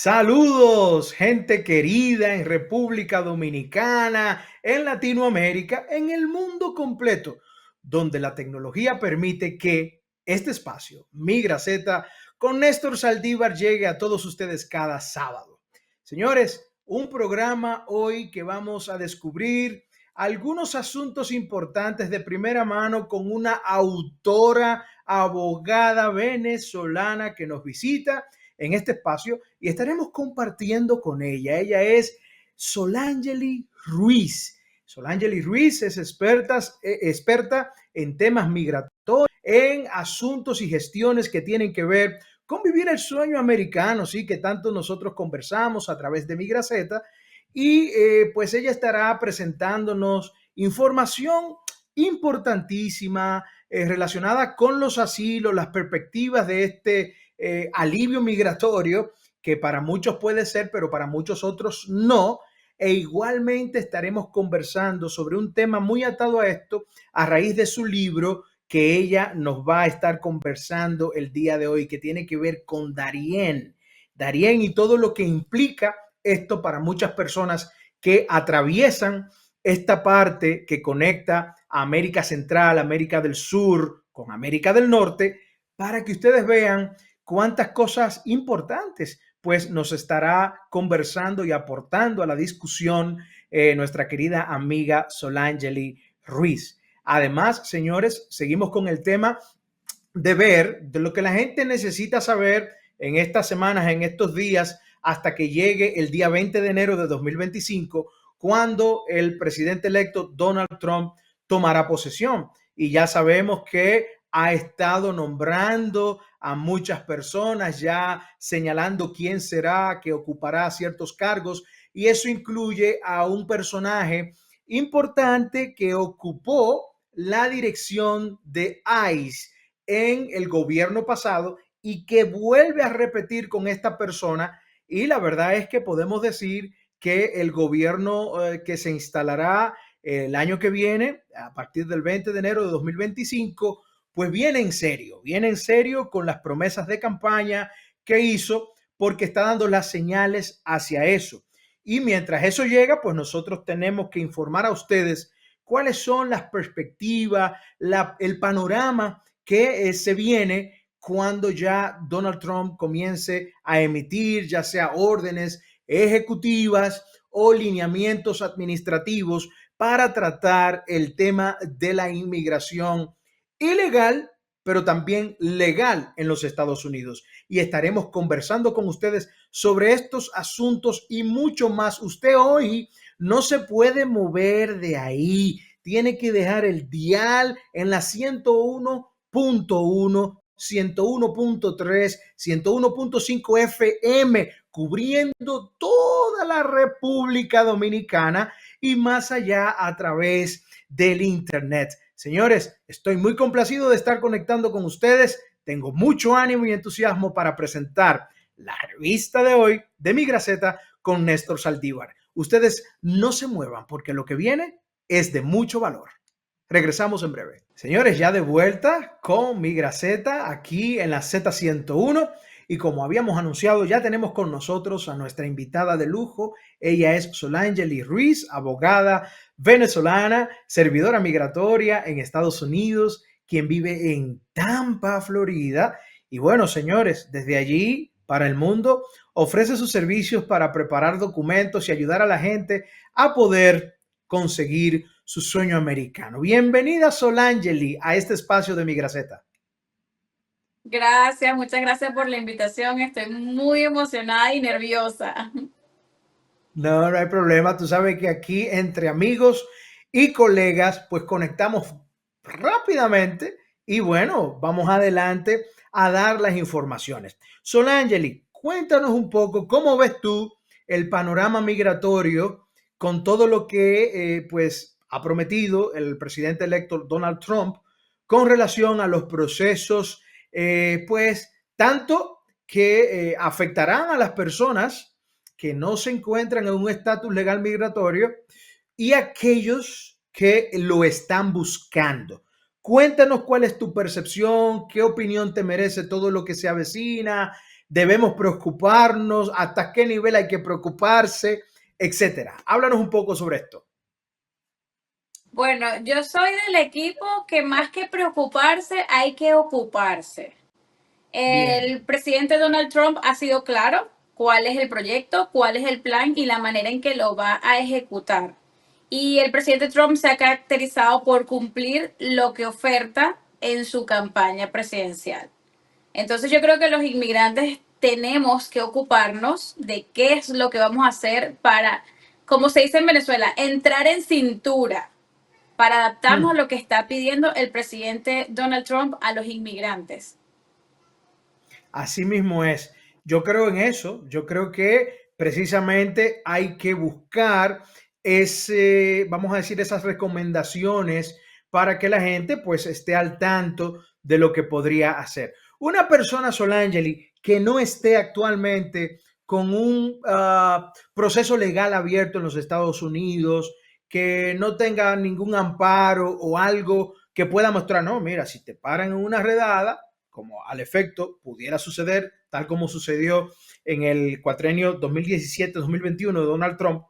Saludos, gente querida en República Dominicana, en Latinoamérica, en el mundo completo, donde la tecnología permite que este espacio, Migra Z, con Néstor Saldívar, llegue a todos ustedes cada sábado. Señores, un programa hoy que vamos a descubrir algunos asuntos importantes de primera mano con una autora, abogada venezolana que nos visita en este espacio y estaremos compartiendo con ella. Ella es Solangeli Ruiz. Solangeli Ruiz es experta en temas migratorios, en asuntos y gestiones que tienen que ver con vivir el sueño americano, sí, que tanto nosotros conversamos a través de Migraceta. Y pues ella estará presentándonos información importantísima relacionada con los asilos, las perspectivas de este alivio migratorio, que para muchos puede ser, pero para muchos otros no. E igualmente estaremos conversando sobre un tema muy atado a esto a raíz de su libro que ella nos va a estar conversando el día de hoy, que tiene que ver con Darién. Darién y todo lo que implica esto para muchas personas que atraviesan esta parte que conecta a América Central, América del Sur con América del Norte, para que ustedes vean cuántas cosas importantes pues nos estará conversando y aportando a la discusión nuestra querida amiga Solangeli Ruiz. Además, señores, seguimos con el tema de ver de lo que la gente necesita saber en estas semanas, en estos días, hasta que llegue el día 20 de enero de 2025, cuando el presidente electo Donald Trump tomará posesión. Y ya sabemos que ha estado nombrando a muchas personas, ya señalando quién será que ocupará ciertos cargos, y eso incluye a un personaje importante que ocupó la dirección de ICE en el gobierno pasado y que vuelve a repetir con esta persona. Y la verdad es que podemos decir que el gobierno que se instalará el año que viene, a partir del 20 de enero de 2025, pues viene en serio con las promesas de campaña que hizo, porque está dando las señales hacia eso. Y mientras eso llega, pues nosotros tenemos que informar a ustedes cuáles son las perspectivas, el panorama que se viene cuando ya Donald Trump comience a emitir ya sea órdenes ejecutivas o lineamientos administrativos para tratar el tema de la inmigración ilegal, pero también legal en los Estados Unidos. Y estaremos conversando con ustedes sobre estos asuntos y mucho más. Usted hoy no se puede mover de ahí. Tiene que dejar el dial en la 101.1, 101.3, 101.5 FM, cubriendo toda la República Dominicana y más allá a través del Internet. Señores, estoy muy complacido de estar conectando con ustedes. Tengo mucho ánimo y entusiasmo para presentar la revista de hoy de Migraceta con Néstor Saldívar. Ustedes no se muevan porque lo que viene es de mucho valor. Regresamos en breve. Señores, ya de vuelta con Migraceta aquí en la Z101. Y como habíamos anunciado, ya tenemos con nosotros a nuestra invitada de lujo. Ella es Solangeli Ruiz, abogada venezolana, servidora migratoria en Estados Unidos, quien vive en Tampa, Florida. Y bueno, señores, desde allí para el mundo ofrece sus servicios para preparar documentos y ayudar a la gente a poder conseguir su sueño americano. Bienvenida, Solangeli, a este espacio de Migraceta. Gracias, muchas gracias por la invitación. Estoy muy emocionada y nerviosa. No, no hay problema. Tú sabes que aquí entre amigos y colegas, pues conectamos rápidamente y bueno, vamos adelante a dar las informaciones. Solangeli, cuéntanos un poco cómo ves tú el panorama migratorio con todo lo que pues ha prometido el presidente electo Donald Trump con relación a los procesos, pues tanto que afectarán a las personas que no se encuentran en un estatus legal migratorio y aquellos que lo están buscando. Cuéntanos cuál es tu percepción, qué opinión te merece todo lo que se avecina, debemos preocuparnos, hasta qué nivel hay que preocuparse, etcétera. Háblanos un poco sobre esto. Bueno, yo soy del equipo que más que preocuparse, hay que ocuparse. Bien. El presidente Donald Trump ha sido claro cuál es el proyecto, cuál es el plan y la manera en que lo va a ejecutar. Y el presidente Trump se ha caracterizado por cumplir lo que oferta en su campaña presidencial. Entonces yo creo que los inmigrantes tenemos que ocuparnos de qué es lo que vamos a hacer para, como se dice en Venezuela, entrar en cintura para adaptarnos a Hmm. lo que está pidiendo el presidente Donald Trump a los inmigrantes. Así mismo es. Yo creo en eso. Yo creo que precisamente hay que buscar vamos a decir, esas recomendaciones para que la gente pues esté al tanto de lo que podría hacer. Una persona, Solangeli, que no esté actualmente con un proceso legal abierto en los Estados Unidos, que no tenga ningún amparo o algo que pueda mostrar, no, mira, si te paran en una redada, como al efecto pudiera suceder, tal como sucedió en el cuatrenio 2017-2021 de Donald Trump,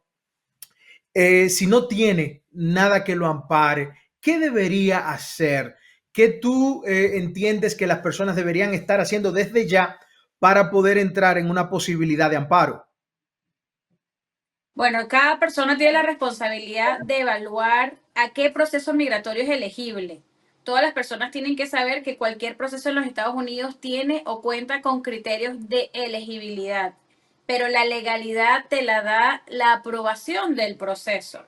si no tiene nada que lo ampare, ¿qué debería hacer? ¿Qué tú entiendes que las personas deberían estar haciendo desde ya para poder entrar en una posibilidad de amparo? Bueno, cada persona tiene la responsabilidad de evaluar a qué proceso migratorio es elegible. Todas las personas tienen que saber que cualquier proceso en los Estados Unidos tiene o cuenta con criterios de elegibilidad, pero la legalidad te la da la aprobación del proceso.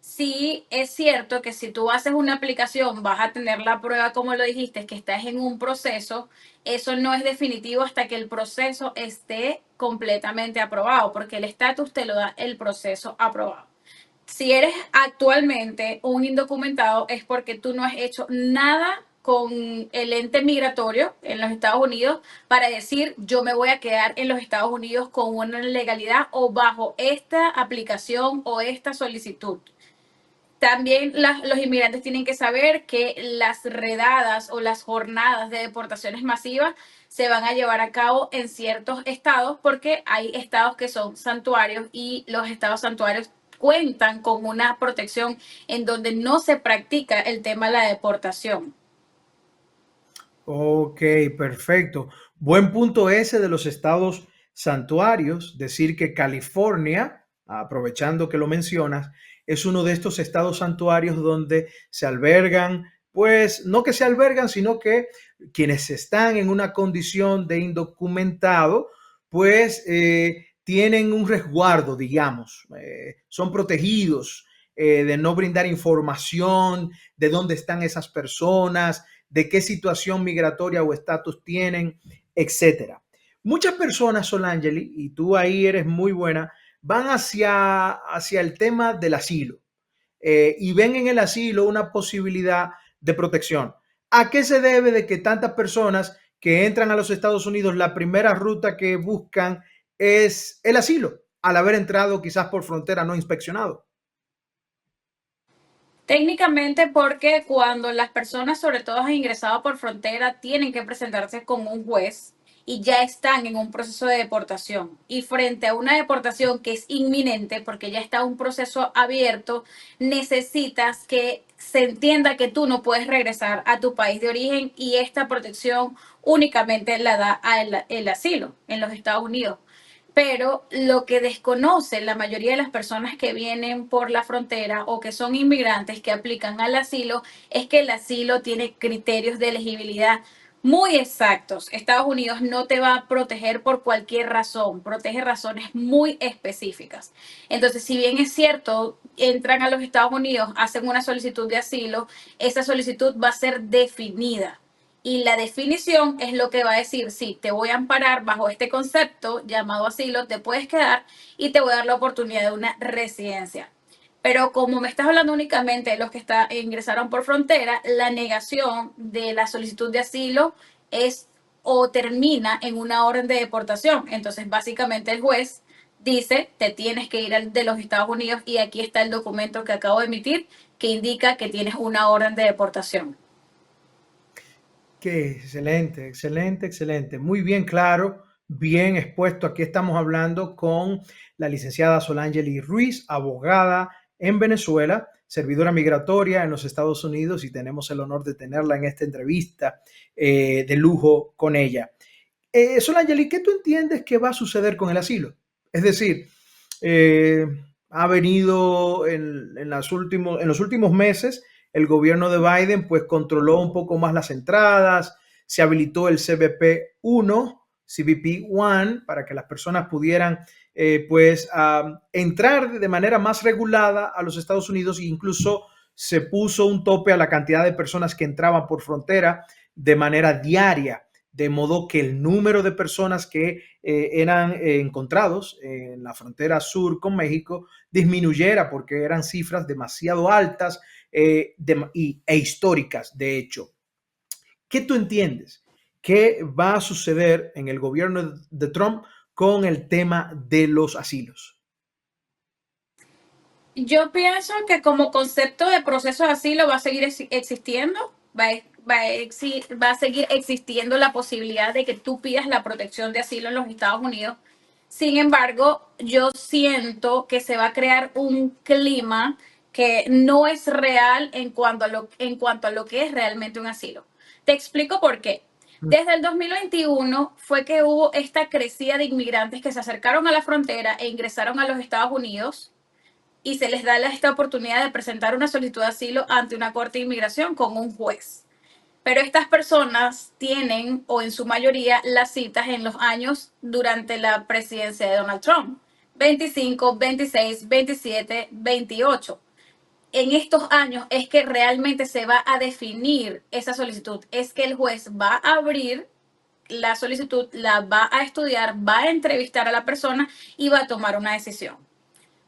Sí, es cierto que si tú haces una aplicación vas a tener la prueba, como lo dijiste, que estás en un proceso. Eso no es definitivo hasta que el proceso esté completamente aprobado, porque el estatus te lo da el proceso aprobado. Si eres actualmente un indocumentado es porque tú no has hecho nada con el ente migratorio en los Estados Unidos para decir yo me voy a quedar en los Estados Unidos con una legalidad o bajo esta aplicación o esta solicitud. También los inmigrantes tienen que saber que las redadas o las jornadas de deportaciones masivas se van a llevar a cabo en ciertos estados porque hay estados que son santuarios y los estados santuarios cuentan con una protección en donde no se practica el tema de la deportación. Ok, perfecto. Buen punto ese de los estados santuarios. Decir que California, aprovechando que lo mencionas, es uno de estos estados santuarios donde se albergan, pues no que se albergan, sino que quienes están en una condición de indocumentado, pues tienen un resguardo, digamos, son protegidos de no brindar información de dónde están esas personas, de qué situación migratoria o estatus tienen, etcétera. Muchas personas, Solangeli, y tú ahí eres muy buena, van hacia el tema del asilo y ven en el asilo una posibilidad de protección. ¿A qué se debe de que tantas personas que entran a los Estados Unidos, la primera ruta que buscan es el asilo, al haber entrado quizás por frontera no inspeccionado? Técnicamente porque cuando las personas, sobre todo han ingresado por frontera, tienen que presentarse con un juez y ya están en un proceso de deportación. Y frente a una deportación que es inminente, porque ya está un proceso abierto, necesitas que se entienda que tú no puedes regresar a tu país de origen y esta protección únicamente la da el asilo en los Estados Unidos. Pero lo que desconocen la mayoría de las personas que vienen por la frontera o que son inmigrantes que aplican al asilo es que el asilo tiene criterios de elegibilidad muy exactos. Estados Unidos no te va a proteger por cualquier razón, protege razones muy específicas. Entonces, si bien es cierto, entran a los Estados Unidos, hacen una solicitud de asilo, esa solicitud va a ser definida y la definición es lo que va a decir, sí, te voy a amparar bajo este concepto llamado asilo, te puedes quedar y te voy a dar la oportunidad de una residencia. Pero como me estás hablando únicamente de los que ingresaron por frontera, la negación de la solicitud de asilo es o termina en una orden de deportación. Entonces, básicamente el juez dice, te tienes que ir de los Estados Unidos y aquí está el documento que acabo de emitir que indica que tienes una orden de deportación. Qué excelente, excelente, excelente. Muy bien claro bien expuesto. Aquí estamos hablando con la licenciada Solangeli Ruiz, abogada en Venezuela, servidora migratoria en los Estados Unidos, y tenemos el honor de tenerla en esta entrevista de lujo con ella. Solangeli, ¿qué tú entiendes que va a suceder con el asilo? Es decir, eh, ha venido en los últimos meses, el gobierno de Biden pues controló un poco más las entradas, se habilitó el CBP-1 para que las personas pudieran entrar de manera más regulada a los Estados Unidos, e incluso se puso un tope a la cantidad de personas que entraban por frontera de manera diaria, de modo que el número de personas que eran encontrados en la frontera sur con México disminuyera, porque eran cifras demasiado altas e históricas, de hecho. ¿Qué tú entiendes? ¿Qué va a suceder en el gobierno de Trump con el tema de los asilos? Yo pienso que como concepto de proceso de asilo va a seguir existiendo, va a seguir existiendo la posibilidad de que tú pidas la protección de asilo en los Estados Unidos. Sin embargo, yo siento que se va a crear un clima que no es real en cuanto a lo que es realmente un asilo. Te explico por qué. Desde el 2021 fue que hubo esta crecida de inmigrantes que se acercaron a la frontera e ingresaron a los Estados Unidos, y se les da esta oportunidad de presentar una solicitud de asilo ante una corte de inmigración con un juez. Pero estas personas tienen, o en su mayoría, las citas en los años durante la presidencia de Donald Trump: 25, 26, 27, 28. En estos años es que realmente se va a definir esa solicitud, es que el juez va a abrir la solicitud, la va a estudiar, va a entrevistar a la persona y va a tomar una decisión.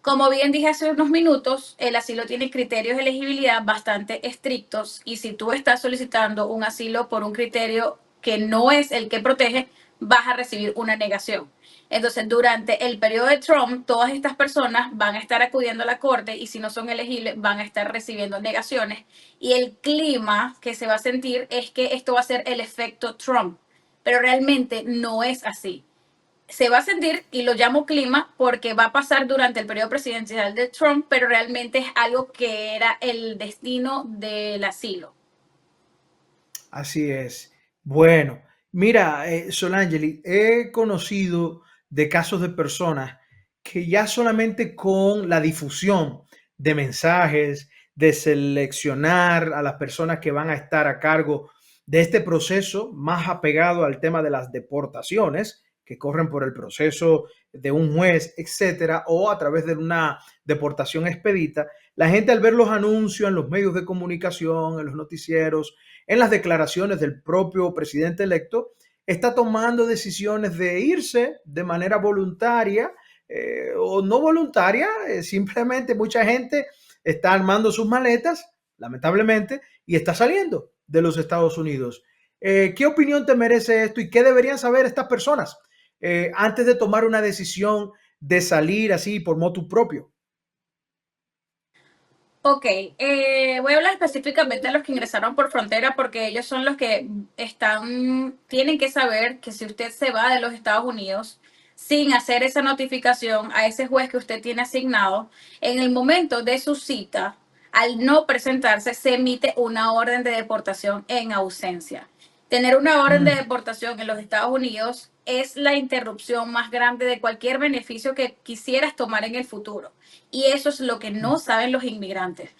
Como bien dije hace unos minutos, el asilo tiene criterios de elegibilidad bastante estrictos, y si tú estás solicitando un asilo por un criterio que no es el que protege, vas a recibir una negación. Entonces, durante el periodo de Trump, todas estas personas van a estar acudiendo a la corte, y si no son elegibles, van a estar recibiendo negaciones. Y el clima que se va a sentir es que esto va a ser el efecto Trump, pero realmente no es así. Se va a sentir, y lo llamo clima, porque va a pasar durante el periodo presidencial de Trump, pero realmente es algo que era el destino del asilo. Así es. Bueno, mira, Solangeli, he conocido de casos de personas que ya solamente con la difusión de mensajes, de seleccionar a las personas que van a estar a cargo de este proceso más apegado al tema de las deportaciones, que corren por el proceso de un juez, etcétera, o a través de una deportación expedita, la gente, al ver los anuncios en los medios de comunicación, en los noticieros, en las declaraciones del propio presidente electo, está tomando decisiones de irse de manera voluntaria o no voluntaria. Simplemente mucha gente está armando sus maletas, lamentablemente, y está saliendo de los Estados Unidos. ¿Qué opinión te merece esto y qué deberían saber estas personas antes de tomar una decisión de salir así por motu propio? Ok, voy a hablar específicamente de los que ingresaron por frontera, porque ellos son los que tienen que saber que si usted se va de los Estados Unidos sin hacer esa notificación a ese juez que usted tiene asignado, en el momento de su cita, al no presentarse, se emite una orden de deportación en ausencia. Tener una orden de Mm. deportación en los Estados Unidos es la interrupción más grande de cualquier beneficio que quisieras tomar en el futuro. Y eso es lo que no saben los inmigrantes.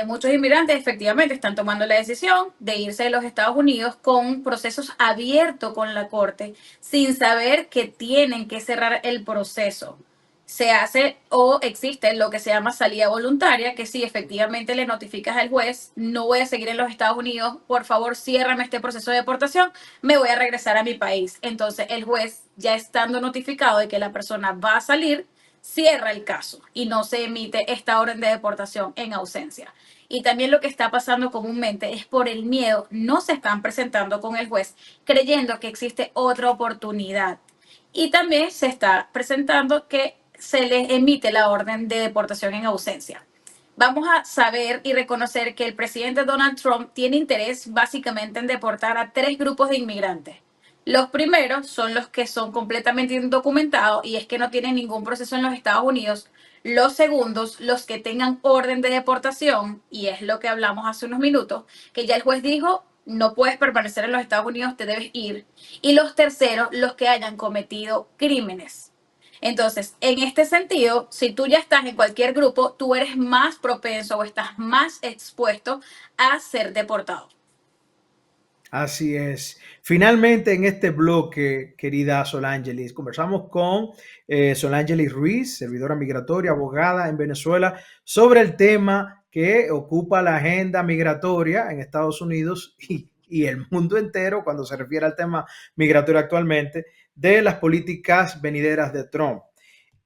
Muchos inmigrantes efectivamente están tomando la decisión de irse de los Estados Unidos con procesos abiertos con la corte, sin saber que tienen que cerrar el proceso. Se hace o existe lo que se llama salida voluntaria, que si efectivamente le notificas al juez: no voy a seguir en los Estados Unidos, por favor ciérrame este proceso de deportación, me voy a regresar a mi país. Entonces el juez, ya estando notificado de que la persona va a salir, cierra el caso y no se emite esta orden de deportación en ausencia. Y también lo que está pasando comúnmente es por el miedo, no se están presentando con el juez creyendo que existe otra oportunidad. Y también se está presentando que se les emite la orden de deportación en ausencia. Vamos a saber y reconocer que el presidente Donald Trump tiene interés básicamente en deportar a tres grupos de inmigrantes: Los primeros son los que son completamente indocumentados y es que no tienen ningún proceso en los Estados Unidos. Los segundos, los que tengan orden de deportación, y es lo que hablamos hace unos minutos, que ya el juez dijo, no puedes permanecer en los Estados Unidos, te debes ir. Y los terceros, los que hayan cometido crímenes. Entonces, en este sentido, si tú ya estás en cualquier grupo, tú eres más propenso o estás más expuesto a ser deportado. Así es. Finalmente, en este bloque, querida Solangelis, conversamos con Solangelis Ruiz, servidora migratoria, abogada en Venezuela, sobre el tema que ocupa la agenda migratoria en Estados Unidos y el mundo entero cuando se refiere al tema migratorio actualmente, de las políticas venideras de Trump.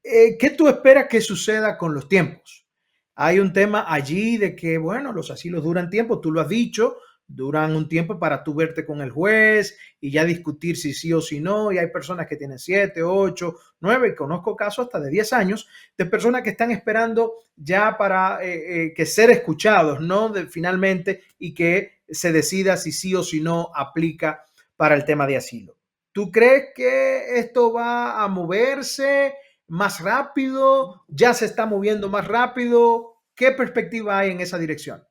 ¿Qué tú esperas que suceda con los tiempos? Hay un tema allí de que, bueno, los asilos duran tiempo, tú lo has dicho, duran un tiempo para tú verte con el juez y ya discutir si sí o si no, y hay personas que tienen 7, 8, 9, y conozco casos hasta de 10 años de personas que están esperando ya para que ser escuchados, ¿no? Finalmente, y que se decida si sí o si no aplica para el tema de asilo. ¿Tú crees que esto va a moverse más rápido? ¿Ya se está moviendo más rápido? ¿Qué perspectiva hay en esa dirección?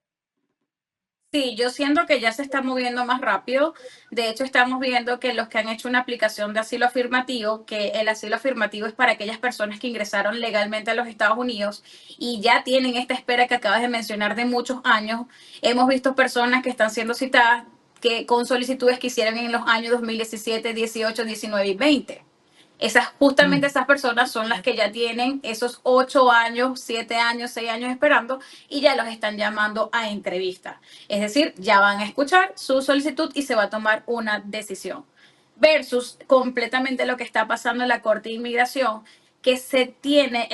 Sí, yo siento que ya se está moviendo más rápido. De hecho, estamos viendo que los que han hecho una aplicación de asilo afirmativo, que el asilo afirmativo es para aquellas personas que ingresaron legalmente a los Estados Unidos y ya tienen esta espera que acabas de mencionar de muchos años. Hemos visto personas que están siendo citadas que con solicitudes que hicieron en los años 2017, 18, 19 y 20. Justamente Mm. esas personas son las que ya tienen esos 8 años, 7 años, 6 años esperando y ya los están llamando a entrevista. Es decir, ya van a escuchar su solicitud y se va a tomar una decisión. Versus completamente lo que está pasando en la Corte de Inmigración, que se tiene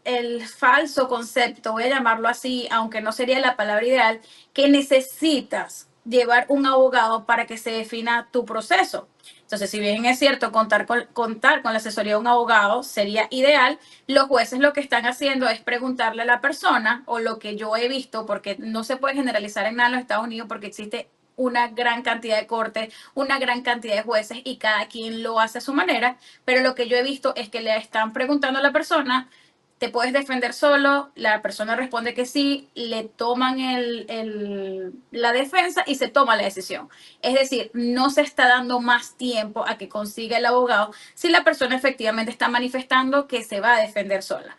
el falso concepto, voy a llamarlo así, aunque no sería la palabra ideal, que necesitas llevar un abogado para que se defina tu proceso. Entonces, si bien es cierto, contar con la asesoría de un abogado sería ideal, los jueces lo que están haciendo es preguntarle a la persona, o lo que yo he visto, porque no se puede generalizar en nada en los Estados Unidos porque existe una gran cantidad de cortes, una gran cantidad de jueces y cada quien lo hace a su manera, pero lo que yo he visto es que le están preguntando a la persona, ¿te puedes defender solo? La persona responde que sí, le toman la defensa y se toma la decisión. Es decir, no se está dando más tiempo a que consiga el abogado si la persona efectivamente está manifestando que se va a defender sola.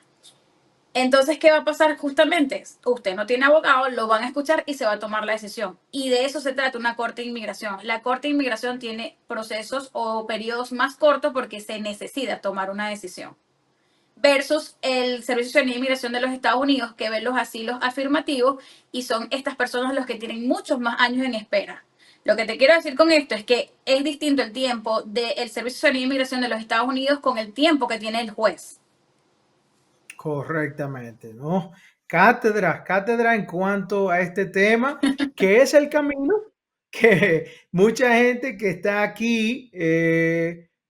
Entonces, ¿qué va a pasar justamente? Usted no tiene abogado, lo van a escuchar y se va a tomar la decisión. Y de eso se trata una corte de inmigración. La corte de inmigración tiene procesos o periodos más cortos porque se necesita tomar una decisión versus el Servicio de Inmigración de los Estados Unidos, que ve los asilos afirmativos y son estas personas los que tienen muchos más años en espera. Lo que te quiero decir con esto es que es distinto el tiempo del Servicio de Inmigración de los Estados Unidos con el tiempo que tiene el juez. Correctamente, ¿no? Cátedra en cuanto a este tema, que es el camino que mucha gente que está aquí,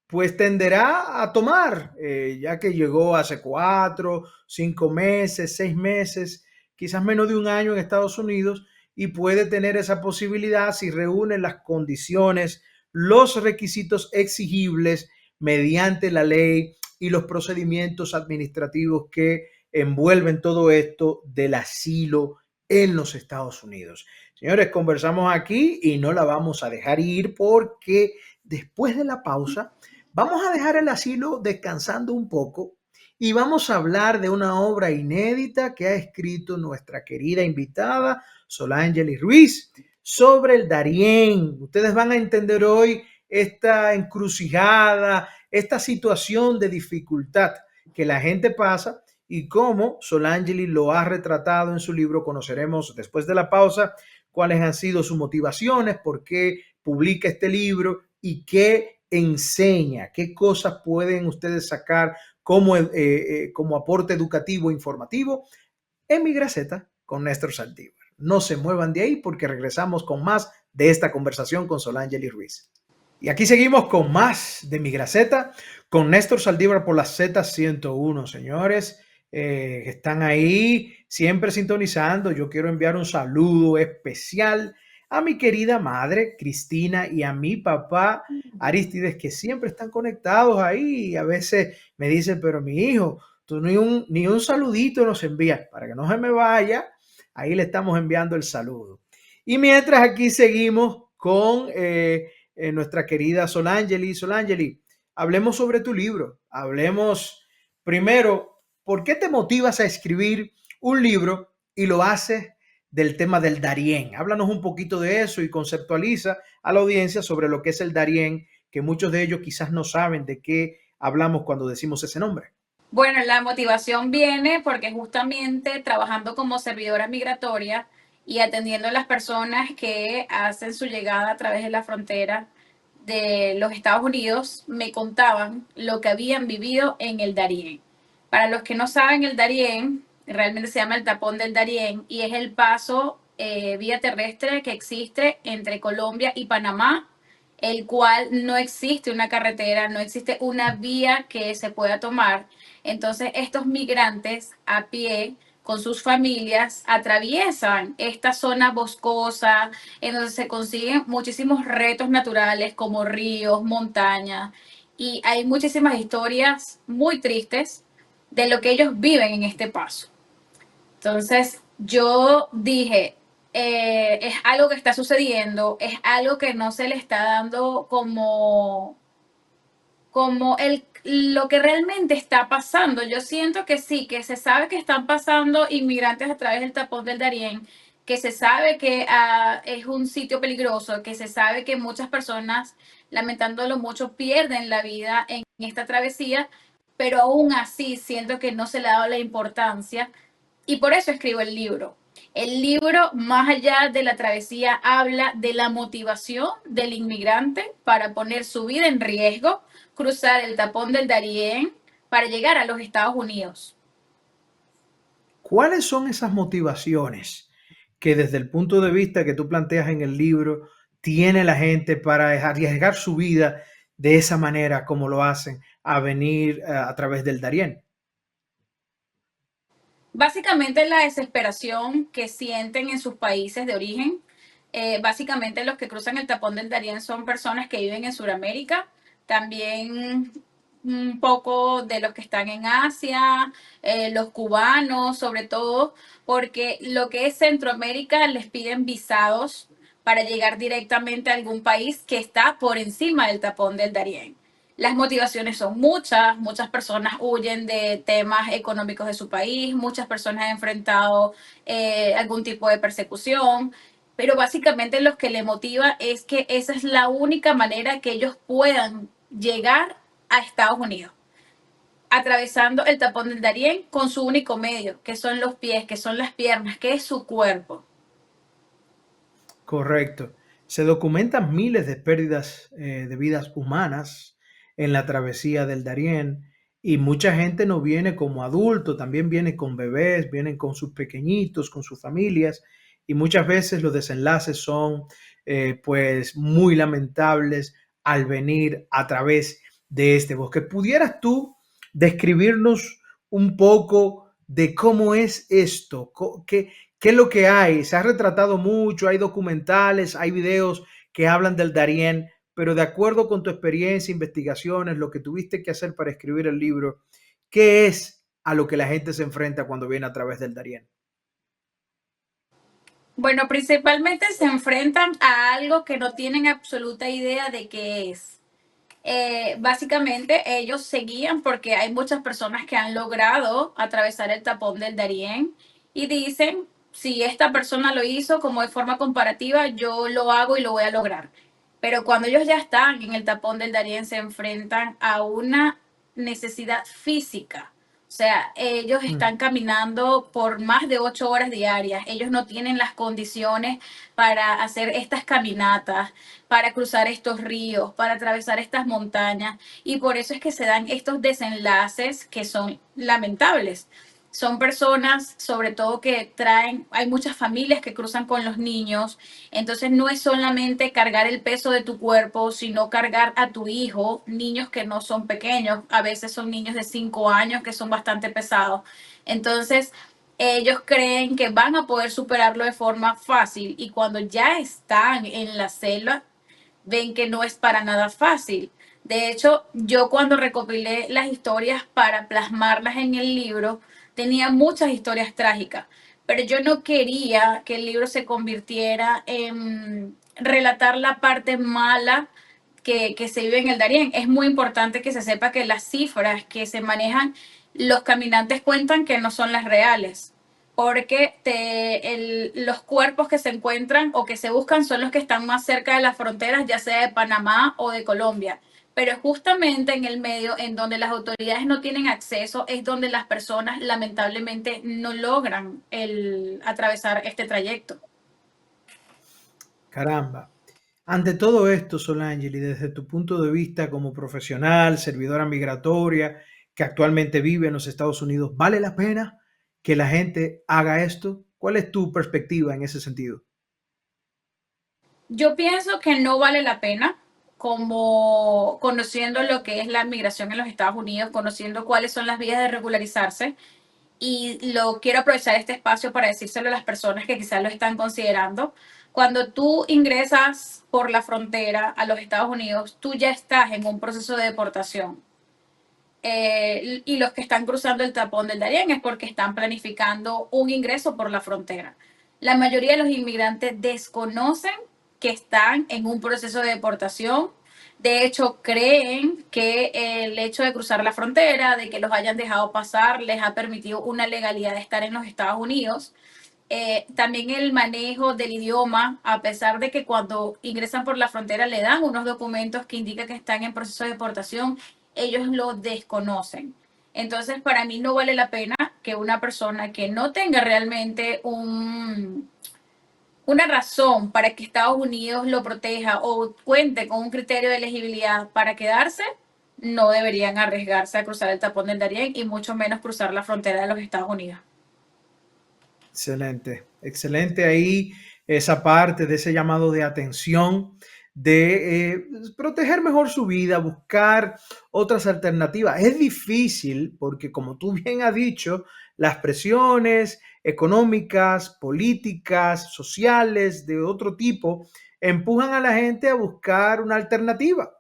pues tenderá a tomar, ya que llegó hace 4, 5 meses, 6 meses, quizás menos de un año en Estados Unidos, y puede tener esa posibilidad si reúne las condiciones, los requisitos exigibles mediante la ley y los procedimientos administrativos que envuelven todo esto del asilo en los Estados Unidos. Señores, conversamos aquí y no la vamos a dejar ir porque después de la pausa vamos a dejar el asilo descansando un poco y vamos a hablar de una obra inédita que ha escrito nuestra querida invitada Solangelis Ruiz sobre el Darién. Ustedes van a entender hoy esta encrucijada, esta situación de dificultad que la gente pasa y cómo Solangelis lo ha retratado en su libro. Conoceremos después de la pausa cuáles han sido sus motivaciones, por qué publica este libro y qué enseña, qué cosas pueden ustedes sacar como aporte educativo e informativo en Mi Graceta con Néstor Saldívar. No se muevan de ahí porque regresamos con más de esta conversación con Solangelis Ruiz. Y aquí seguimos con más de Mi Graceta con Néstor Saldívar por la Z101, señores. Que están ahí siempre sintonizando. Yo quiero enviar un saludo especial a mi querida madre, Cristina, y a mi papá, Aristides, que siempre están conectados ahí. Y a veces me dicen, pero mi hijo, tú ni un saludito nos envías para que no se me vaya. Ahí le estamos enviando el saludo. Y mientras aquí seguimos con nuestra querida Solangeli. Solangeli, hablemos sobre tu libro. Hablemos primero, ¿por qué te motivas a escribir un libro y lo haces del tema del Darién? Háblanos un poquito de eso y conceptualiza a la audiencia sobre lo que es el Darién, que muchos de ellos quizás no saben de qué hablamos cuando decimos ese nombre. Bueno, la motivación viene porque justamente trabajando como servidora migratoria y atendiendo a las personas que hacen su llegada a través de la frontera de los Estados Unidos, me contaban lo que habían vivido en el Darién. Para los que no saben, el Darién realmente se llama el tapón del Darién y es el paso vía terrestre que existe entre Colombia y Panamá, el cual no existe una carretera, no existe una vía que se pueda tomar. Entonces, estos migrantes a pie con sus familias atraviesan esta zona boscosa en donde se consiguen muchísimos retos naturales como ríos, montañas y hay muchísimas historias muy tristes de lo que ellos viven en este paso. Entonces, yo dije, es algo que está sucediendo, es algo que no se le está dando como lo que realmente está pasando. Yo siento que sí, que se sabe que están pasando inmigrantes a través del tapón del Darién, que se sabe que es un sitio peligroso, que se sabe que muchas personas, lamentándolo mucho, pierden la vida en esta travesía, pero aún así siento que no se le ha dado la importancia y por eso escribo el libro. El libro, más allá de la travesía, habla de la motivación del inmigrante para poner su vida en riesgo, cruzar el tapón del Darién para llegar a los Estados Unidos. ¿Cuáles son esas motivaciones que desde el punto de vista que tú planteas en el libro tiene la gente para arriesgar su vida de esa manera como lo hacen a venir a través del Darién? Básicamente la desesperación que sienten en sus países de origen. Básicamente los que cruzan el tapón del Darién son personas que viven en Sudamérica, también un poco de los que están en Asia, los cubanos sobre todo, porque lo que es Centroamérica les piden visados para llegar directamente a algún país que está por encima del tapón del Darién. Las motivaciones son muchas, muchas personas huyen de temas económicos de su país, muchas personas han enfrentado algún tipo de persecución, pero básicamente lo que le motiva es que esa es la única manera que ellos puedan llegar a Estados Unidos, atravesando el tapón del Darién con su único medio, que son los pies, que son las piernas, que es su cuerpo. Correcto. Se documentan miles de pérdidas de vidas humanas en la travesía del Darién y mucha gente no viene como adulto, también viene con bebés, vienen con sus pequeñitos, con sus familias y muchas veces los desenlaces son pues muy lamentables al venir a través de este bosque. ¿Pudieras tú describirnos un poco de cómo es esto? ¿Qué es lo que hay? Se ha retratado mucho, hay documentales, hay videos que hablan del Darién, pero de acuerdo con tu experiencia, investigaciones, lo que tuviste que hacer para escribir el libro, ¿qué es a lo que la gente se enfrenta cuando viene a través del Darién? Bueno, principalmente se enfrentan a algo que no tienen absoluta idea de qué es. Básicamente ellos seguían porque hay muchas personas que han logrado atravesar el tapón del Darién y dicen, si esta persona lo hizo como de forma comparativa, yo lo hago y lo voy a lograr. Pero cuando ellos ya están en el tapón del Darién se enfrentan a una necesidad física. O sea, ellos Mm. están caminando por más de 8 horas diarias. Ellos no tienen las condiciones para hacer estas caminatas, para cruzar estos ríos, para atravesar estas montañas. Y por eso es que se dan estos desenlaces que son lamentables. Son personas, sobre todo, que traen, hay muchas familias que cruzan con los niños, entonces no es solamente cargar el peso de tu cuerpo, sino cargar a tu hijo, niños que no son pequeños, a veces son niños de 5 años que son bastante pesados. Entonces, ellos creen que van a poder superarlo de forma fácil y cuando ya están en la selva ven que no es para nada fácil. De hecho, yo cuando recopilé las historias para plasmarlas en el libro, tenía muchas historias trágicas, pero yo no quería que el libro se convirtiera en relatar la parte mala que se vive en el Darién. Es muy importante que se sepa que las cifras que se manejan, los caminantes cuentan que no son las reales, porque los cuerpos que se encuentran o que se buscan son los que están más cerca de las fronteras, ya sea de Panamá o de Colombia. Pero justamente en el medio, en donde las autoridades no tienen acceso, es donde las personas lamentablemente no logran atravesar este trayecto. Caramba. Ante todo esto, Solangeli, desde tu punto de vista como profesional, servidora migratoria, que actualmente vive en los Estados Unidos, ¿vale la pena que la gente haga esto? ¿Cuál es tu perspectiva en ese sentido? Yo pienso que no vale la pena, como conociendo lo que es la migración en los Estados Unidos, conociendo cuáles son las vías de regularizarse, y lo quiero aprovechar este espacio para decírselo a las personas que quizás lo están considerando. Cuando tú ingresas por la frontera a los Estados Unidos, tú ya estás en un proceso de deportación. Y los que están cruzando el tapón del Darién es porque están planificando un ingreso por la frontera. La mayoría de los inmigrantes desconocen que están en un proceso de deportación. De hecho, creen que el hecho de cruzar la frontera, de que los hayan dejado pasar, les ha permitido una legalidad de estar en los Estados Unidos. También el manejo del idioma, a pesar de que cuando ingresan por la frontera le dan unos documentos que indican que están en proceso de deportación, ellos lo desconocen. Entonces, para mí no vale la pena que una persona que no tenga realmente una razón para que Estados Unidos lo proteja o cuente con un criterio de elegibilidad para quedarse, no deberían arriesgarse a cruzar el tapón del Darién y mucho menos cruzar la frontera de los Estados Unidos. Excelente, excelente ahí esa parte de ese llamado de atención, de proteger mejor su vida, buscar otras alternativas. Es difícil porque, como tú bien has dicho, las presiones económicas, políticas, sociales, de otro tipo, empujan a la gente a buscar una alternativa.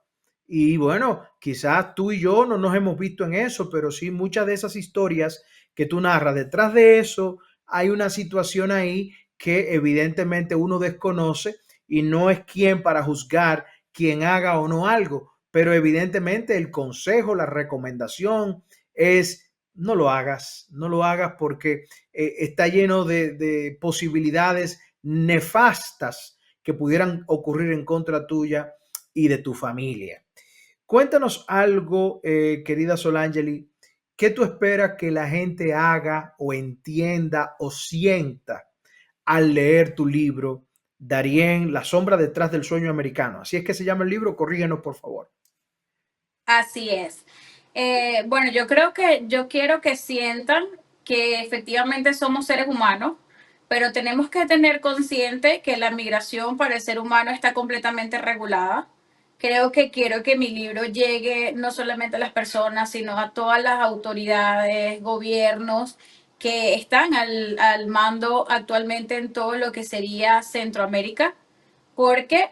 Y bueno, quizás tú y yo no nos hemos visto en eso, pero sí muchas de esas historias que tú narras detrás de eso hay una situación ahí que evidentemente uno desconoce y no es quien para juzgar quien haga o no algo, pero evidentemente el consejo, la recomendación es no lo hagas, no lo hagas porque está lleno de posibilidades nefastas que pudieran ocurrir en contra tuya y de tu familia. Cuéntanos algo, querida Solangeli, ¿qué tú esperas que la gente haga o entienda o sienta al leer tu libro, Darien, La sombra detrás del sueño americano? Así es que se llama el libro, corrígenos por favor. Así es. Bueno, yo quiero que sientan que efectivamente somos seres humanos, pero tenemos que tener consciente que la migración para el ser humano está completamente regulada. Creo que quiero que mi libro llegue no solamente a las personas, sino a todas las autoridades, gobiernos que están al mando actualmente en todo lo que sería Centroamérica, porque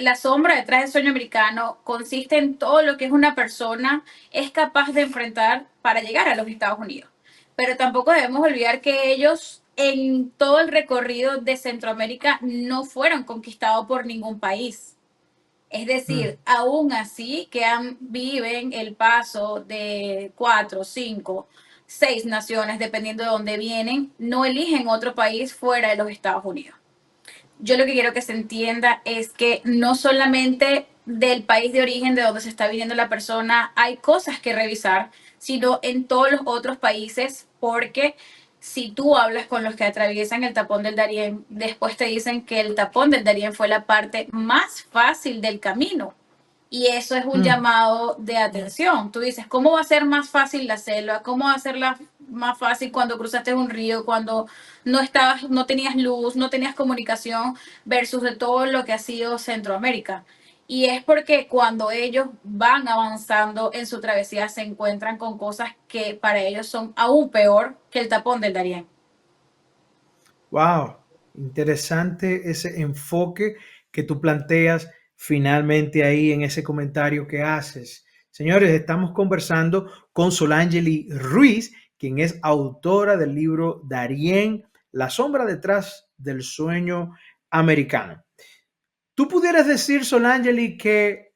la sombra detrás del sueño americano consiste en todo lo que es una persona es capaz de enfrentar para llegar a los Estados Unidos. Pero tampoco debemos olvidar que ellos en todo el recorrido de Centroamérica no fueron conquistados por ningún país. Es Mm. decir, aún así que viven el paso de 4, 5, 6 naciones, dependiendo de dónde vienen, no eligen otro país fuera de los Estados Unidos. Yo lo que quiero que se entienda es que no solamente del país de origen de donde se está viniendo la persona hay cosas que revisar, sino en todos los otros países, porque si tú hablas con los que atraviesan el tapón del Darién, después te dicen que el tapón del Darién fue la parte más fácil del camino. Y eso es un Mm. llamado de atención. Tú dices, ¿cómo va a ser más fácil la selva? ¿Cómo va a ser más fácil cuando cruzaste un río, cuando no tenías luz, no tenías comunicación versus de todo lo que ha sido Centroamérica? Y es porque cuando ellos van avanzando en su travesía se encuentran con cosas que para ellos son aún peor que el tapón del Darién. Wow, interesante ese enfoque que tú planteas finalmente ahí en ese comentario que haces. Señores, estamos conversando con Solangeli Ruiz, quien es autora del libro Darién, La sombra detrás del sueño americano. ¿Tú pudieras decir, Solangeli, que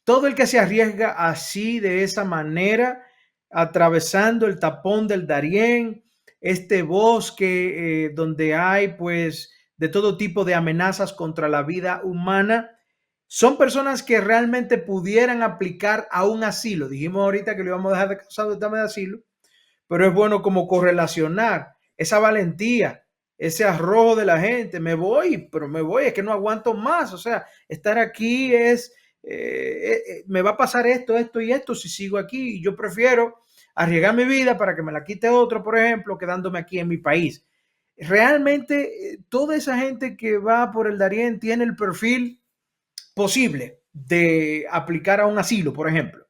todo el que se arriesga así, de esa manera, atravesando el tapón del Darién, este bosque donde hay pues de todo tipo de amenazas contra la vida humana, son personas que realmente pudieran aplicar a un asilo? Dijimos ahorita que lo íbamos a dejar de causado de de asilo, pero es bueno como correlacionar esa valentía, ese arrojo de la gente. Me voy, pero me voy, es que no aguanto más. O sea, estar aquí es, me va a pasar esto, esto y esto si sigo aquí. Yo prefiero arriesgar mi vida para que me la quite otro, por ejemplo, quedándome aquí en mi país. Realmente, toda esa gente que va por el Darién tiene el perfil posible de aplicar a un asilo, por ejemplo.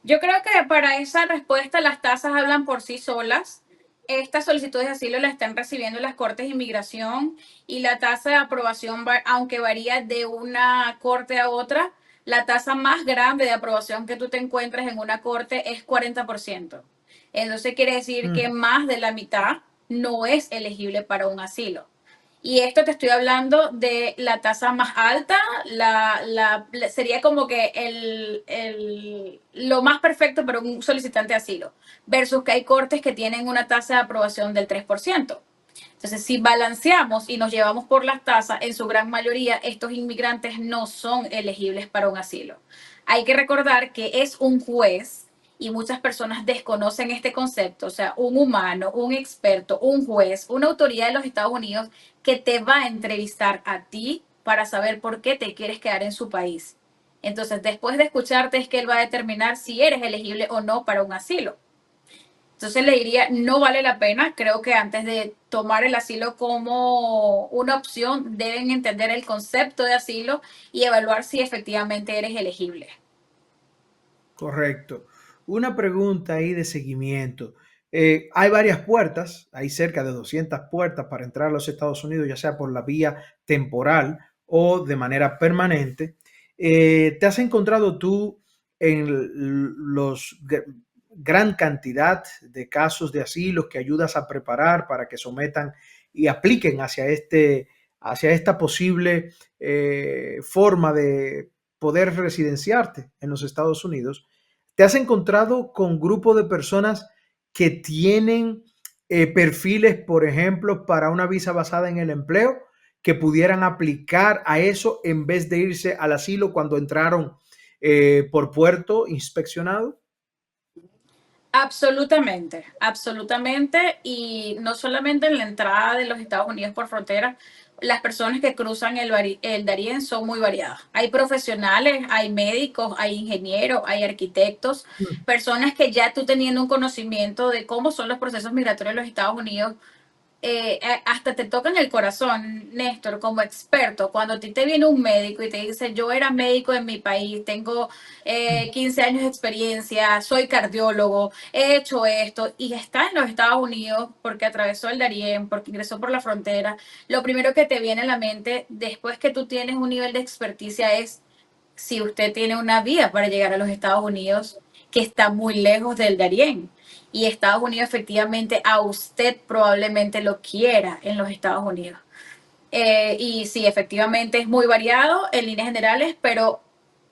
Yo creo que para esa respuesta las tasas hablan por sí solas. Estas solicitudes de asilo las están recibiendo las cortes de inmigración y la tasa de aprobación, aunque varía de una corte a otra, la tasa más grande de aprobación que tú te encuentres en una corte es 40%. Entonces quiere decir que Mm. más de la mitad no es elegible para un asilo. Y esto te estoy hablando de la tasa más alta, sería como que lo más perfecto para un solicitante de asilo, versus que hay cortes que tienen una tasa de aprobación del 3%. Entonces, si balanceamos y nos llevamos por las tasas, en su gran mayoría estos inmigrantes no son elegibles para un asilo. Hay que recordar que es un juez y muchas personas desconocen este concepto, o sea, un humano, un experto, un juez, una autoridad de los Estados Unidos que te va a entrevistar a ti para saber por qué te quieres quedar en su país. Entonces, después de escucharte es que él va a determinar si eres elegible o no para un asilo. Entonces le diría, no vale la pena. Creo que antes de tomar el asilo como una opción, deben entender el concepto de asilo y evaluar si efectivamente eres elegible. Correcto. Una pregunta ahí de seguimiento. Hay varias puertas, hay cerca de 200 puertas para entrar a los Estados Unidos, ya sea por la vía temporal o de manera permanente. ¿Te has encontrado tú en los gran cantidad de casos de asilo que ayudas a preparar para que sometan y apliquen hacia esta posible forma de poder residenciarte en los Estados Unidos? ¿Te has encontrado con grupos de personas que tienen perfiles, por ejemplo, para una visa basada en el empleo, que pudieran aplicar a eso en vez de irse al asilo cuando entraron por puerto inspeccionado? Absolutamente, absolutamente. Y no solamente en la entrada de los Estados Unidos por frontera, las personas que cruzan el Darién son muy variadas. Hay profesionales, hay médicos, hay ingenieros, hay arquitectos, Mm. personas que ya tú teniendo un conocimiento de cómo son los procesos migratorios en los Estados Unidos, hasta te tocan el corazón, Néstor, como experto, cuando a ti te viene un médico y te dice, yo era médico en mi país, tengo Mm. 15 años de experiencia, soy cardiólogo, he hecho esto, y está en los Estados Unidos porque atravesó el Darién, porque ingresó por la frontera, lo primero que te viene a la mente después que tú tienes un nivel de experticia es si usted tiene una vía para llegar a los Estados Unidos que está muy lejos del Darién. Y Estados Unidos efectivamente a usted probablemente lo quiera en los Estados Unidos. Y sí, efectivamente es muy variado en líneas generales, pero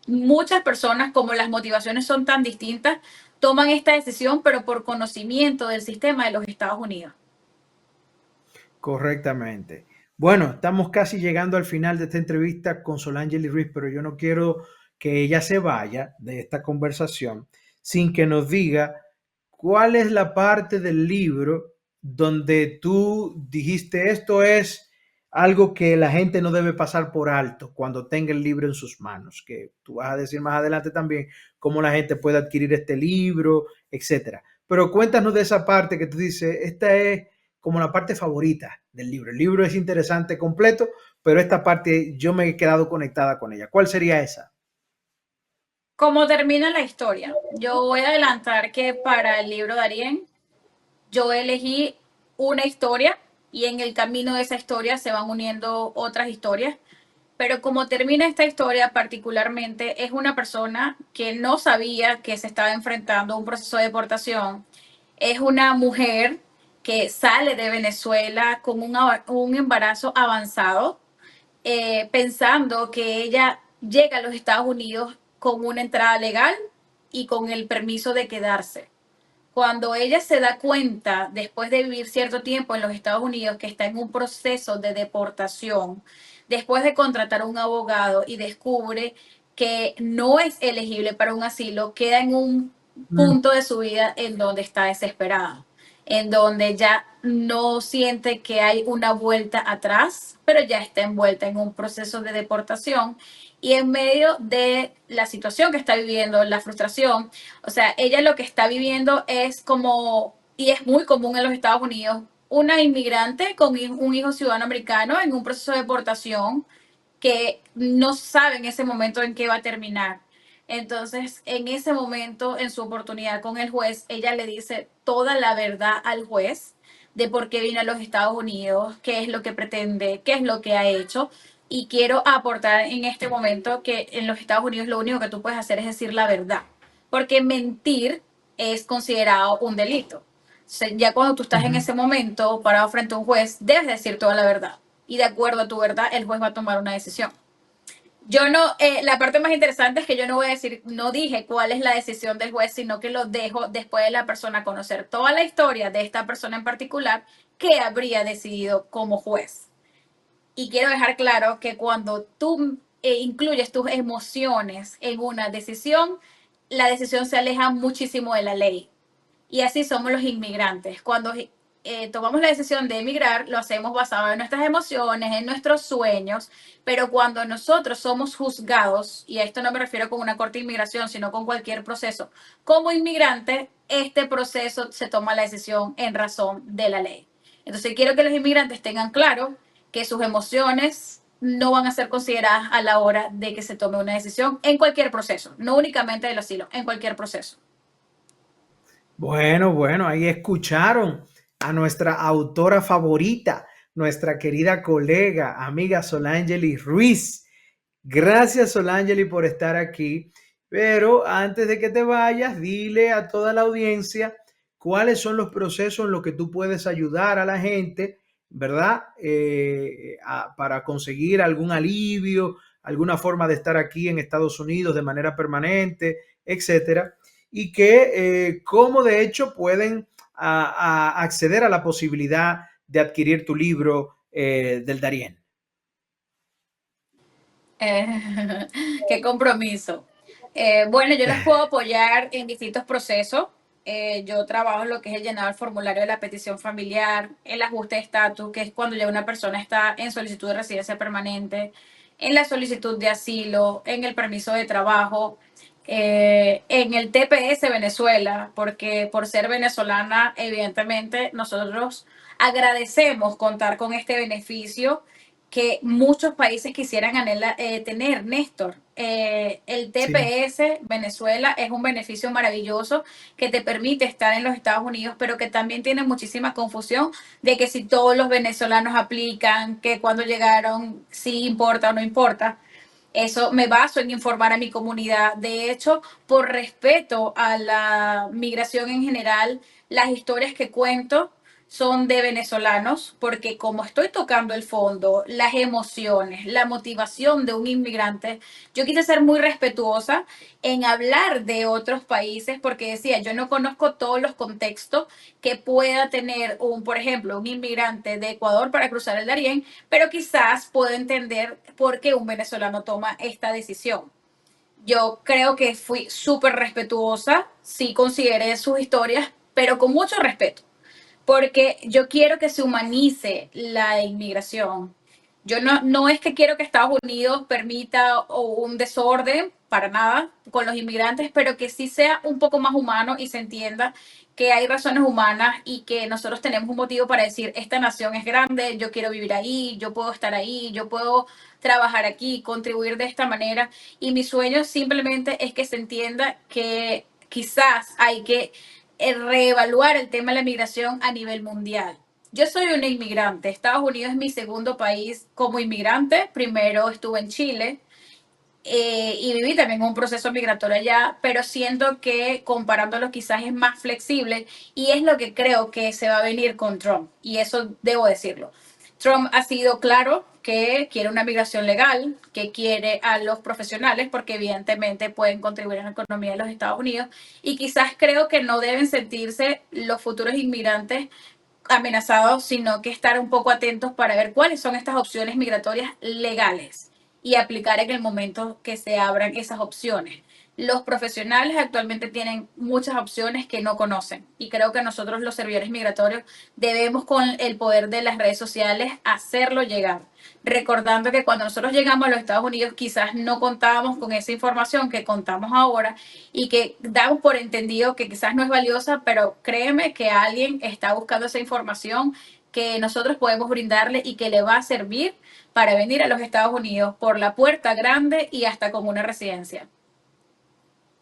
muchas personas, como las motivaciones son tan distintas, toman esta decisión, pero por conocimiento del sistema de los Estados Unidos. Correctamente. Bueno, estamos casi llegando al final de esta entrevista con Solangeli Ruiz, pero yo no quiero que ella se vaya de esta conversación sin que nos diga cuál es la parte del libro donde tú dijiste esto es algo que la gente no debe pasar por alto cuando tenga el libro en sus manos, que tú vas a decir más adelante también cómo la gente puede adquirir este libro, etcétera. Pero cuéntanos de esa parte que tú dices, esta es como la parte favorita del libro. El libro es interesante completo, pero esta parte yo me he quedado conectada con ella. ¿Cuál sería esa? ¿Cómo termina la historia? Yo voy a adelantar que para el libro de Darien, yo elegí una historia y en el camino de esa historia se van uniendo otras historias. Pero como termina esta historia particularmente, es una persona que no sabía que se estaba enfrentando a un proceso de deportación. Es una mujer que sale de Venezuela con un embarazo avanzado, pensando que ella llega a los Estados Unidos con una entrada legal y con el permiso de quedarse. Cuando ella se da cuenta, después de vivir cierto tiempo en los Estados Unidos, que está en un proceso de deportación, después de contratar a un abogado y descubre que no es elegible para un asilo, queda en un Mm, punto de su vida en donde está desesperada, en donde ya no siente que hay una vuelta atrás, pero ya está envuelta en un proceso de deportación y en medio de la situación que está viviendo, la frustración, o sea, ella lo que está viviendo es como, y es muy común en los Estados Unidos, una inmigrante con un hijo ciudadano americano en un proceso de deportación que no sabe en ese momento en qué va a terminar. Entonces, en ese momento, en su oportunidad con el juez, ella le dice toda la verdad al juez de por qué vino a los Estados Unidos, qué es lo que pretende, qué es lo que ha hecho. Y quiero aportar en este momento que en los Estados Unidos lo único que tú puedes hacer es decir la verdad, porque mentir es considerado un delito. O sea, ya cuando tú estás en ujú. ese momento parado frente a un juez, debes decir toda la verdad y de acuerdo a tu verdad, el juez va a tomar una decisión. Yo no, la parte más interesante es que yo no voy a decir, no dije cuál es la decisión del juez, sino que lo dejo después de la persona conocer toda la historia de esta persona en particular que habría decidido como juez. Y quiero dejar claro que cuando tú incluyes tus emociones en una decisión, la decisión se aleja muchísimo de la ley. Y así somos los inmigrantes. Cuando tomamos la decisión de emigrar, lo hacemos basado en nuestras emociones, en nuestros sueños, pero cuando nosotros somos juzgados, y a esto no me refiero con una corte de inmigración, sino con cualquier proceso, como inmigrante, este proceso se toma la decisión en razón de la ley. Entonces quiero que los inmigrantes tengan claro que sus emociones no van a ser consideradas a la hora de que se tome una decisión en cualquier proceso, no únicamente del asilo, en cualquier proceso. Bueno, bueno, ahí escucharon a nuestra autora favorita, nuestra querida colega, amiga Solangeli Ruiz. Gracias, Solangeli, por estar aquí. Pero antes de que te vayas, dile a toda la audiencia cuáles son los procesos en los que tú puedes ayudar a la gente, ¿verdad? Para conseguir algún alivio, alguna forma de estar aquí en Estados Unidos de manera permanente, etcétera. Y que cómo de hecho pueden acceder a la posibilidad de adquirir tu libro del Darién. Eh, qué compromiso. Bueno, yo las puedo apoyar en distintos procesos. Yo trabajo en lo que es el llenado del formulario de la petición familiar, el ajuste de estatus, que es cuando ya una persona está en solicitud de residencia permanente, en la solicitud de asilo, en el permiso de trabajo, en el TPS Venezuela, porque por ser venezolana, evidentemente nosotros agradecemos contar con este beneficio que muchos países quisieran tener, Néstor. El Sí. TPS Venezuela es un beneficio maravilloso que te permite estar en los Estados Unidos, pero que también tiene muchísima confusión de que si todos los venezolanos aplican, que cuando llegaron, si importa o no importa. Eso me baso en informar a mi comunidad. De hecho, por respeto a la migración en general, las historias que cuento son de venezolanos, porque como estoy tocando el fondo, las emociones, la motivación de un inmigrante, yo quise ser muy respetuosa en hablar de otros países, porque decía, yo no conozco todos los contextos que pueda tener por ejemplo, un inmigrante de Ecuador para cruzar el Darién, pero quizás puedo entender por qué un venezolano toma esta decisión. Yo creo que fui súper respetuosa, sí consideré sus historias, pero con mucho respeto porque yo quiero que se humanice la inmigración. Yo no es que quiero que Estados Unidos permita un desorden, para nada con los inmigrantes, pero que sí sea un poco más humano y se entienda que hay razones humanas y que nosotros tenemos un motivo para decir, esta nación es grande, yo quiero vivir ahí, yo puedo estar ahí, yo puedo trabajar aquí, contribuir de esta manera. Y mi sueño simplemente es que se entienda que quizás hay que reevaluar el tema de la migración a nivel mundial. Yo soy una inmigrante. Estados Unidos es mi segundo país como inmigrante. Primero estuve en Chile, y viví también un proceso migratorio allá, pero siento que comparándolo quizás es más flexible y es lo que creo que se va a venir con Trump, y eso debo decirlo. Trump ha sido claro que quiere una migración legal, que quiere a los profesionales porque evidentemente pueden contribuir a la economía de los Estados Unidos, y quizás creo que no deben sentirse los futuros inmigrantes amenazados, sino que estar un poco atentos para ver cuáles son estas opciones migratorias legales y aplicar en el momento que se abran esas opciones. Los profesionales actualmente tienen muchas opciones que no conocen, y creo que nosotros los servidores migratorios debemos, con el poder de las redes sociales, hacerlo llegar. Recordando que cuando nosotros llegamos a los Estados Unidos quizás no contábamos con esa información que contamos ahora, y que damos por entendido que quizás no es valiosa, pero créeme que alguien está buscando esa información que nosotros podemos brindarle y que le va a servir para venir a los Estados Unidos por la puerta grande y hasta con una residencia.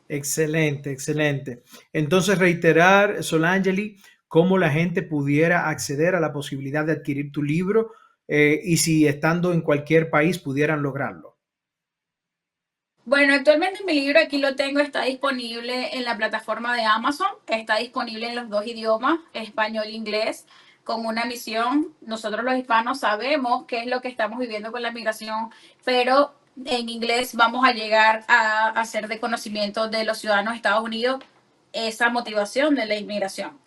Excelente, excelente. Entonces, reiterar, Solangeli, cómo la gente pudiera acceder a la posibilidad de adquirir tu libro y si estando en cualquier país pudieran lograrlo. Bueno, actualmente mi libro aquí lo tengo, está disponible en la plataforma de Amazon, está disponible en los dos idiomas, español e inglés, con una misión. Nosotros los hispanos sabemos qué es lo que estamos viviendo con la migración, pero en inglés vamos a llegar a hacer de conocimiento de los ciudadanos de Estados Unidos esa motivación de la inmigración.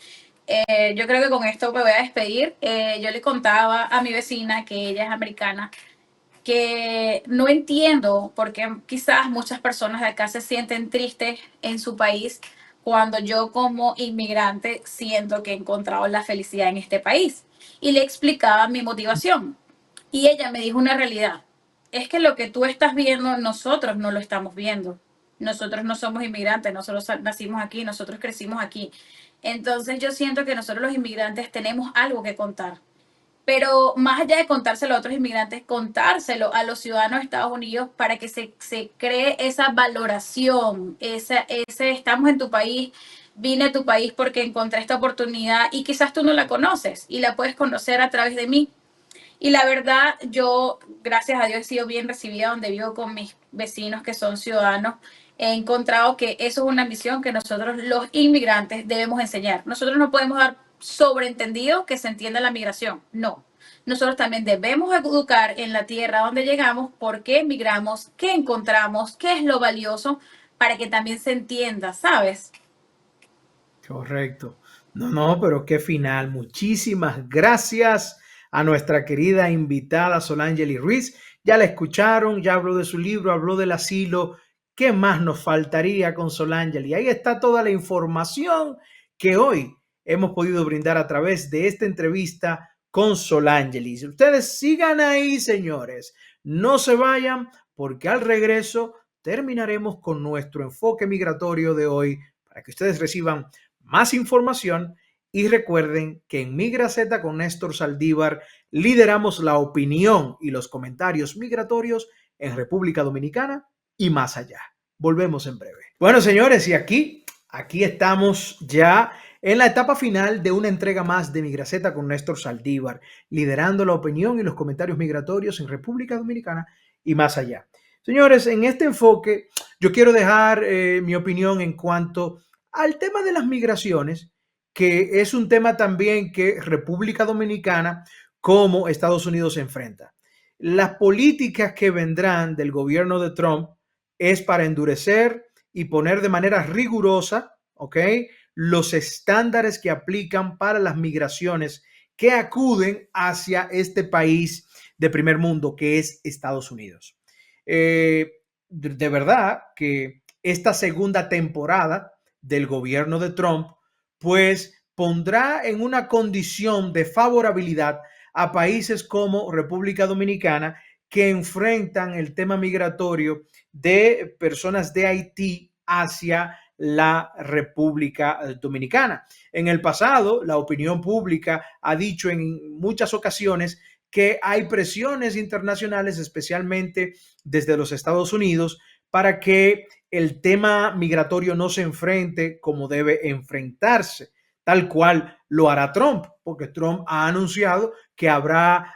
Yo creo que con esto me voy a despedir. Yo le contaba a mi vecina, que ella es americana, que no entiendo por qué quizás muchas personas de acá se sienten tristes en su país, cuando yo como inmigrante siento que he encontrado la felicidad en este país. Y le explicaba mi motivación. Y ella me dijo una realidad. Es que lo que tú estás viendo, nosotros no lo estamos viendo. Nosotros no somos inmigrantes, nosotros nacimos aquí, nosotros crecimos aquí. Entonces yo siento que nosotros los inmigrantes tenemos algo que contar, pero más allá de contárselo a otros inmigrantes, contárselo a los ciudadanos de Estados Unidos para que se cree esa valoración, ese estamos en tu país, vine a tu país porque encontré esta oportunidad y quizás tú no la conoces y la puedes conocer a través de mí. Y la verdad, yo, gracias a Dios, he sido bien recibida donde vivo con mis vecinos que son ciudadanos. He encontrado que eso es una misión que nosotros los inmigrantes debemos enseñar. Nosotros no podemos dar sobreentendido que se entienda la migración. No. Nosotros también debemos educar en la tierra donde llegamos, por qué migramos, qué encontramos, qué es lo valioso, para que también se entienda, ¿sabes? Correcto. No, no, pero qué final. Muchísimas gracias a nuestra querida invitada Solangeli Ruiz. Ya la escucharon, ya habló de su libro, habló del asilo. ¿Qué más nos faltaría con Solangeli? Ahí está toda la información que hoy hemos podido brindar a través de esta entrevista con Solangeli. Ustedes sigan ahí, señores. No se vayan, porque al regreso terminaremos con nuestro enfoque migratorio de hoy para que ustedes reciban más información. Y recuerden que en Migraceta con Néstor Saldívar lideramos la opinión y los comentarios migratorios en República Dominicana y más allá. Volvemos en breve. Bueno, señores, y aquí estamos ya en la etapa final de una entrega más de Migraceta con Néstor Saldívar, liderando la opinión y los comentarios migratorios en República Dominicana y más allá. Señores, en este enfoque yo quiero dejar mi opinión en cuanto al tema de las migraciones, que es un tema también que República Dominicana como Estados Unidos se enfrenta. Las políticas que vendrán del gobierno de Trump es para endurecer y poner de manera rigurosa, ¿ok?, los estándares que aplican para las migraciones que acuden hacia este país de primer mundo que es Estados Unidos. De verdad que esta segunda temporada del gobierno de Trump, pues pondrá en una condición de favorabilidad a países como República Dominicana, que enfrentan el tema migratorio de personas de Haití hacia la República Dominicana. En el pasado, la opinión pública ha dicho en muchas ocasiones que hay presiones internacionales, especialmente desde los Estados Unidos, para que el tema migratorio no se enfrente como debe enfrentarse, tal cual lo hará Trump, porque Trump ha anunciado que habrá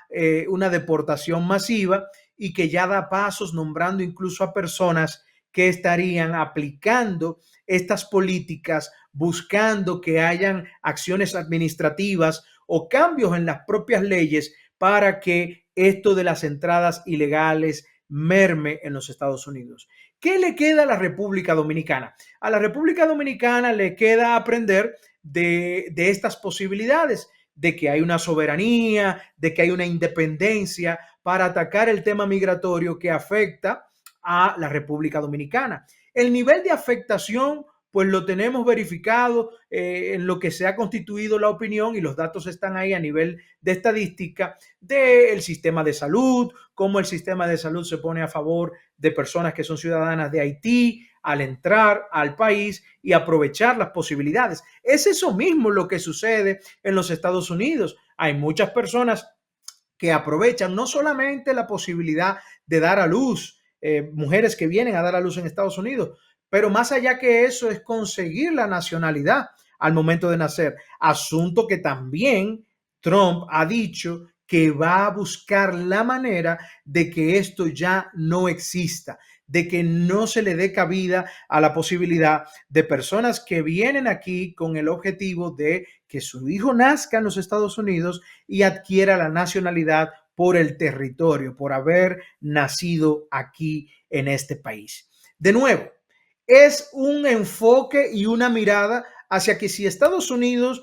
una deportación masiva y que ya da pasos nombrando incluso a personas que estarían aplicando estas políticas, buscando que hayan acciones administrativas o cambios en las propias leyes para que esto de las entradas ilegales merme en los Estados Unidos. ¿Qué le queda a la República Dominicana? A la República Dominicana le queda aprender de estas posibilidades, de que hay una soberanía, de que hay una independencia para atacar el tema migratorio que afecta a la República Dominicana. El nivel de afectación, pues lo tenemos verificado en lo que se ha constituido la opinión y los datos están ahí a nivel de estadística del sistema de salud, cómo el sistema de salud se pone a favor de personas que son ciudadanas de Haití al entrar al país y aprovechar las posibilidades. Es eso mismo lo que sucede en los Estados Unidos. Hay muchas personas que aprovechan no solamente la posibilidad de dar a luz, mujeres que vienen a dar a luz en Estados Unidos, pero más allá que eso es conseguir la nacionalidad al momento de nacer, asunto que también Trump ha dicho que va a buscar la manera de que esto ya no exista, de que no se le dé cabida a la posibilidad de personas que vienen aquí con el objetivo de que su hijo nazca en los Estados Unidos y adquiera la nacionalidad por el territorio, por haber nacido aquí en este país. De nuevo, es un enfoque y una mirada hacia que si Estados Unidos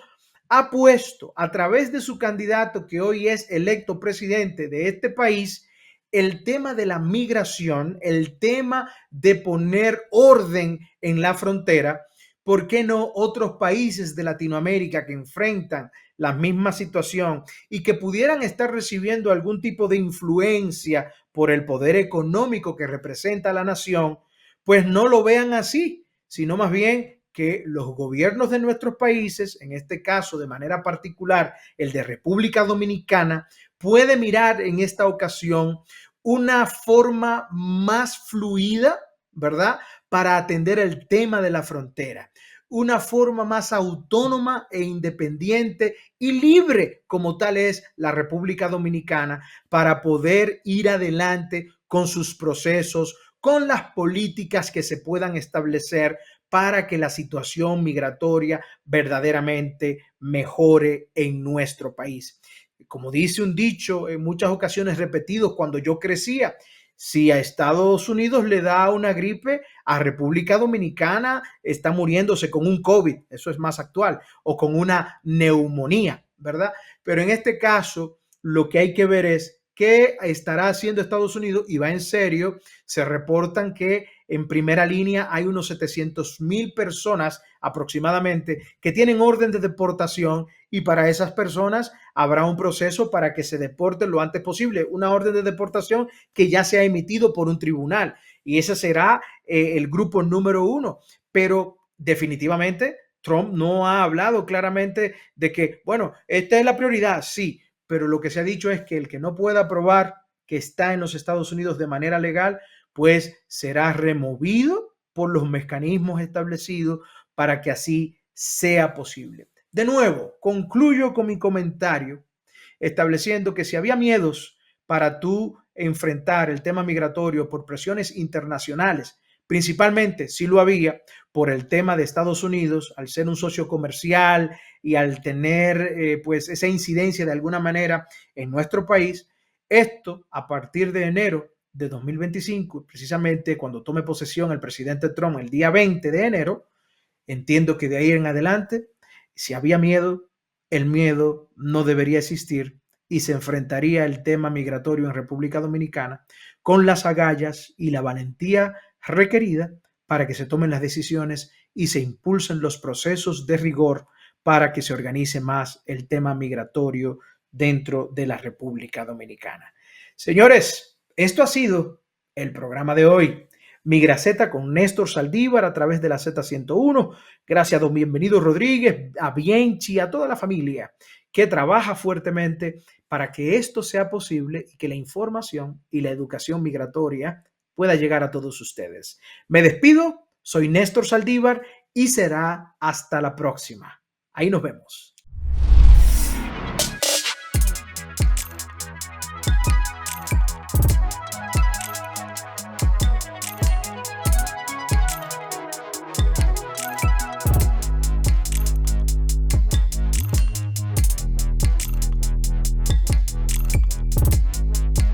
ha puesto a través de su candidato que hoy es electo presidente de este país, el tema de la migración, el tema de poner orden en la frontera, ¿por qué no otros países de Latinoamérica que enfrentan la misma situación y que pudieran estar recibiendo algún tipo de influencia por el poder económico que representa la nación, pues no lo vean así, sino más bien que los gobiernos de nuestros países, en este caso de manera particular el de República Dominicana, puede mirar en esta ocasión una forma más fluida, ¿verdad? Para atender el tema de la frontera, una forma más autónoma e independiente y libre como tal es la República Dominicana para poder ir adelante con sus procesos, con las políticas que se puedan establecer para que la situación migratoria verdaderamente mejore en nuestro país. Como dice un dicho en muchas ocasiones repetido cuando yo crecía, si a Estados Unidos le da una gripe, a República Dominicana está muriéndose con un COVID, eso es más actual, o con una neumonía, ¿verdad? Pero en este caso, lo que hay que ver es qué estará haciendo Estados Unidos y va en serio. Se reportan que en primera línea hay unos 700,000 personas aproximadamente que tienen orden de deportación y para esas personas habrá un proceso para que se deporten lo antes posible, una orden de deportación que ya se ha emitido por un tribunal y ese será el grupo número uno. Pero definitivamente Trump no ha hablado claramente de que, bueno, esta es la prioridad, sí, pero lo que se ha dicho es que el que no pueda probar que está en los Estados Unidos de manera legal, pues será removido por los mecanismos establecidos para que así sea posible. De nuevo, concluyo con mi comentario estableciendo que si había miedos para tú enfrentar el tema migratorio por presiones internacionales, principalmente si lo había por el tema de Estados Unidos, al ser un socio comercial y al tener pues esa incidencia de alguna manera en nuestro país, esto a partir de enero de 2025, precisamente cuando tome posesión el presidente Trump el día 20 de enero, entiendo que de ahí en adelante, si había miedo, el miedo no debería existir y se enfrentaría el tema migratorio en República Dominicana con las agallas y la valentía requerida para que se tomen las decisiones y se impulsen los procesos de rigor para que se organice más el tema migratorio dentro de la República Dominicana. Señores, Esto ha sido el programa de hoy. Migraceta con Néstor Saldívar a través de la Z101. Gracias a don Bienvenido Rodríguez, a Bienchi, a toda la familia que trabaja fuertemente para que esto sea posible y que la información y la educación migratoria pueda llegar a todos ustedes. Me despido, soy Néstor Saldívar y será hasta la próxima. Ahí nos vemos.